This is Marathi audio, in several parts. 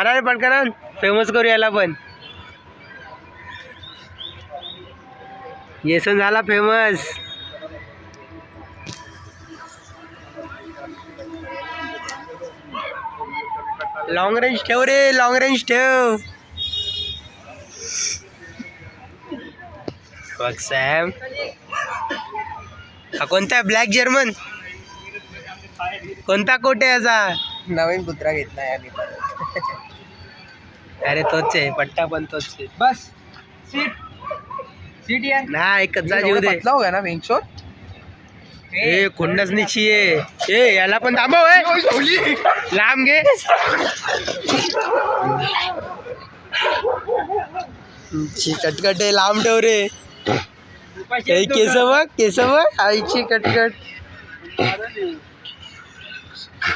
मारा रे पटकन, फेमस करू याला पण. येसन झाला फेमस. लॉंग रेंज ठेव रे, लॉंग रेंज ठेव. बघ सॅम, हा कोणता ब्लॅक जर्मन, कोणता कोट आहे याचा? नवीन कुत्रा घेतला यार मी. अरे तोच आहे, पट्टा पण तोच आहे. बस सीट सीट यार ना एकच जा जीव दे. पतला हो गया ना बेंचोर. ए खुंडच निची आहे. ए याला पण थांबव, लांब घे. कटकट आहे, लांब ठेव रे. केस बघ, केस बघ, आईची कटकट.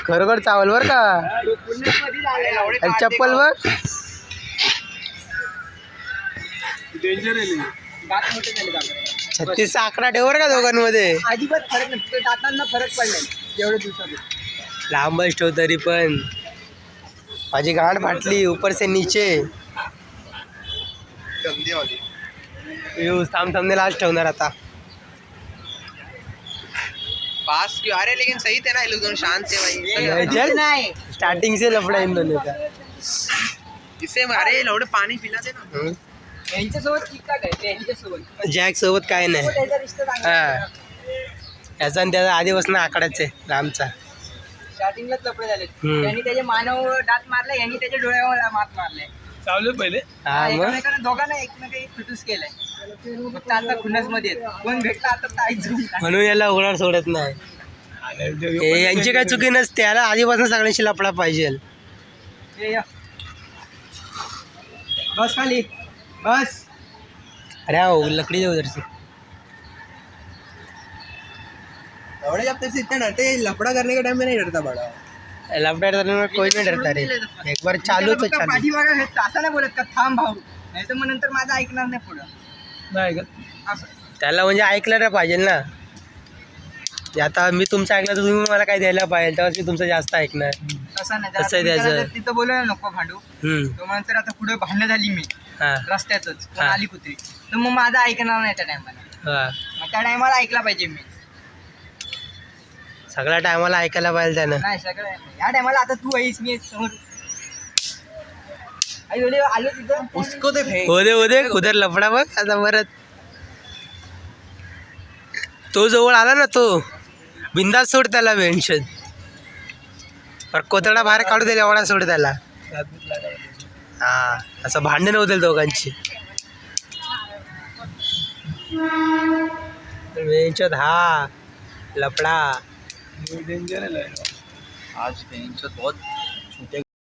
खरोखर चावल बर का. अरे चप्पल बघ. डेंजर आहे. 36 आकडा ठेव बर का दोघांमध्ये. अजिबात फरक नाही, दातांना फरक पडलाय एवढ्या दिवसात. लांबच ठेव तरी पण. माझी गांड फाटली ऊपर से नीचे. थांब थांबने लास्ट ठेवणार आता. पास क्यों? अरे लेकिन सही थे ना ये लोग, दोनों शांत थे भाई. चल स्टार्टिंग से लफड़ा इन दोनों का. इससे अरे लवडे पाणी पिला दे ना. यांच्यासोबत ठीक आहे, यांच्यासोबत जॅक सोबत काय नाही. त्याचा रिश्ता चांगला हा आहे. याचा आणि त्याचा आधीपासून आकडाच आहे लांबचा. स्टार्टिंगलाच लफडे झाले. त्यांनी त्याचे मानव दात मारले, यांनी त्याच्या डोळ्यावर मात मारले. चावलं पहिले. हा मग एकमेकांना दोघांना एकमेकांना खुटूस केलंय. फक्त आता खुन्नस मध्ये कोण भेटला आता ताईच म्हणून याला उघडाड सोडत नाही. हे यांची काय चुकी नसते, याला आधीपासून सगळ्यांशी लफडा पाहिजे. बस खाली बस. अरे हो लकड़ी दे उधर से. लवड़े जब तक सीखते ना ते लफड़ा करने के टाइम में नहीं डरता बड़ा. लफड़ा करने में कोई नहीं डरता रे. एक बार चालू तो चालू. पाठीमागे भेटतं असं नाही बोलत का थांब भाऊ, नाही तर मग नंतर माझं ऐकणार नाही पुढं. नाही का असं त्याला म्हणजे ऐकलं पाहिजे ना. आता मी तुमचं ऐकलं तर तुम्ही मला काय द्यायला पाहिजे, तेव्हा मी तुमचं जास्त ऐकणार. तसं नाही. कसं आहे जर त्याचं? जर तिथं बोलायला नको भांडू. तो नंतर आता पुढे भांडणं झाली मी हां रस्त्यातच, कोण हा. आली कुत्री तर मग माझं ऐकणार नाही त्या टायमाला. हां मग त्या टायमाला ऐकला पाहिजे मी. सगळ्या टायमाला ऐकायला पाहिजे त्यानं. नाही सगळं या टायमाला आता तू आहेस, मी समोर आई बोले आलो तिथं उसको ते फेक. हो दे उधर लफडा बघ आता परत. तो जवळ आला ना, तो बिंदास सोड त्याला. वेंशन पर कोतडा बाहेर काढू दे, एवढा सोड त्याला. हा असं भांडण होतील दोघांची. वेंचत हा लफडा. डेंजर है आज बहुत